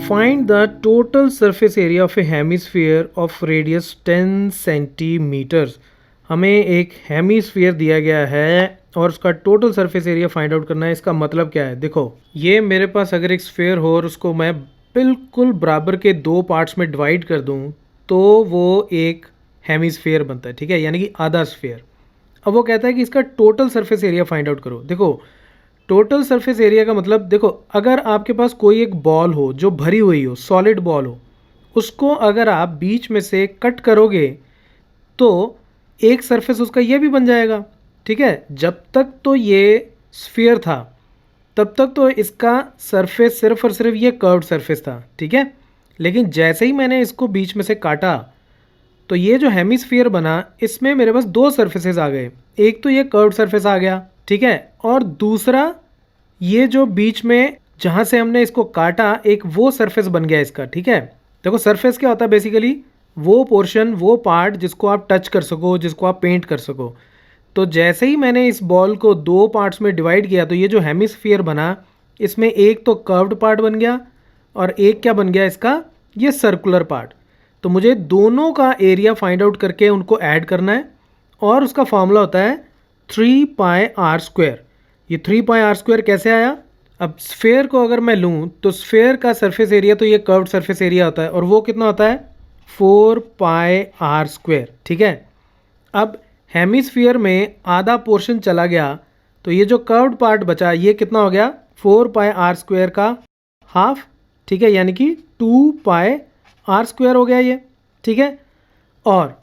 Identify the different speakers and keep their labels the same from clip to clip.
Speaker 1: Find the total surface area of a hemisphere of radius 10 centimetres. हमें एक hemisphere दिया गया है और उसका total surface area find out करना है। इसका मतलब क्या है? देखो, ये मेरे पास अगर एक स्फीयर हो और उसको मैं बिल्कुल बराबर के दो पार्ट्स में डिवाइड कर दूं तो वो एक हेमिस्फीयर बनता है, ठीक है, यानी कि आधा स्फीयर। अब वो कहता है कि इसका total surface area find out करो। देखो, टोटल सरफेस एरिया का मतलब, देखो, अगर आपके पास कोई एक बॉल हो जो भरी हुई हो, सॉलिड बॉल हो, उसको अगर आप बीच में से कट करोगे तो एक सरफेस उसका ये भी बन जाएगा, ठीक है। जब तक तो ये स्फीयर था तब तक तो इसका सरफेस सिर्फ और सिर्फ ये कर्व्ड सरफेस था, ठीक है। लेकिन जैसे ही मैंने इसको बीच में से काटा तो ये जो हेमिस्फीयर बना, इसमें मेरे पास दो सरफेसेस आ गए। एक तो ये कर्व्ड सरफेस आ गया, ठीक है, और दूसरा ये जो बीच में जहाँ से हमने इसको काटा, एक वो सरफेस बन गया इसका, ठीक है। देखो, सरफेस क्या होता है? बेसिकली वो पोर्शन, वो पार्ट जिसको आप टच कर सको, जिसको आप पेंट कर सको। तो जैसे ही मैंने इस बॉल को दो पार्ट्स में डिवाइड किया तो ये जो हेमिस्फीयर बना, इसमें एक तो कर्व्ड पार्ट बन गया और एक क्या बन गया इसका, ये सर्कुलर पार्ट। तो मुझे दोनों का एरिया फाइंड आउट करके उनको ऐड करना है और उसका फॉर्मूला होता है 3πr²। ये 3πr² कैसे आया? अब स्फेयर को अगर मैं लूँ तो स्फेयर का सरफेस एरिया तो ये कर्व्ड सरफेस एरिया होता है और वो कितना होता है? 4πr², ठीक है। अब हेमिस्फीयर में आधा पोर्शन चला गया तो ये जो कर्व्ड पार्ट बचा, ये कितना हो गया? 4πr² का हाफ, ठीक है, यानी कि 2πr² हो गया ये, ठीक है। और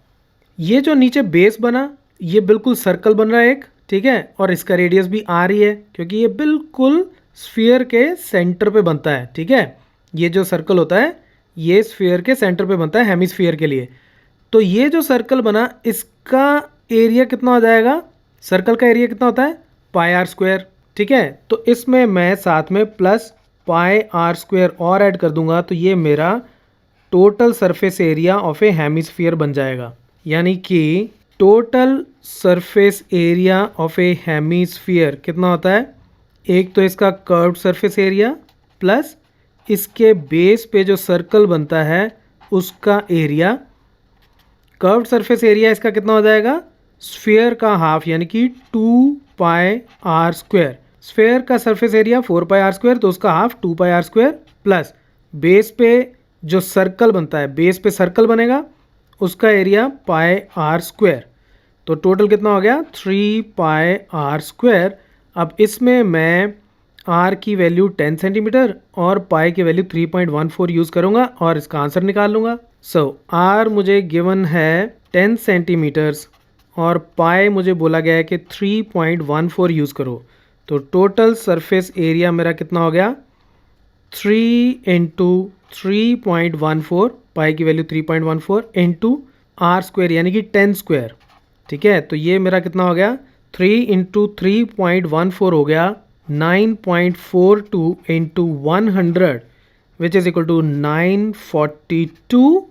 Speaker 1: ये जो नीचे बेस बना, ये बिल्कुल सर्कल बन रहा है एक, ठीक है, और इसका रेडियस भी आ रही है क्योंकि ये बिल्कुल स्फीयर के सेंटर पे बनता है, ठीक है। ये जो सर्कल होता है ये स्फीयर के सेंटर पे बनता है हेमिस्फीयर के लिए। तो ये जो सर्कल बना, इसका एरिया कितना हो जाएगा? सर्कल का एरिया कितना होता है? πr², ठीक है। तो इसमें मैं साथ में प्लस πr² और ऐड कर दूंगा तो ये मेरा total surface area of a hemisphere बन जाएगा। यानी कि total surface area of a hemisphere कितना होता है? एक तो इसका कर्व्ड सरफेस एरिया प्लस इसके बेस पे जो सर्कल बनता है उसका एरिया। कर्व्ड सरफेस एरिया इसका कितना हो जाएगा? स्फीयर का हाफ, यानी कि 2πr²। स्फीयर का सरफेस एरिया 4πr², तो उसका हाफ 2πr² प्लस बेस पे जो सर्कल बनता है, बेस पे सर्कल बनेगा, उसका एरिया πr²। तो टोटल कितना हो गया? 3πr²। अब इसमें मैं r की वैल्यू 10 सेंटीमीटर और पाई की वैल्यू 3.14 यूज़ करूँगा और इसका आंसर निकाल लूँगा। सो r मुझे गिवन है 10 सेंटीमीटर्स और पाई मुझे बोला गया है कि 3.14 यूज़ करो। तो टोटल सरफेस एरिया मेरा कितना हो गया? 3 इंटू 3.14, पाई की वैल्यू 3.14 इंटू r² यानी कि 10², ठीक है। तो ये मेरा कितना हो गया? 3 इंटू 3.14 हो गया 9.42 into 100 which is equal to 942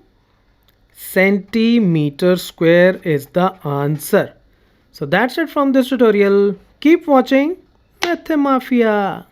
Speaker 1: centimeter square is the answer. So that's it from this tutorial. Keep watching Mathemafia.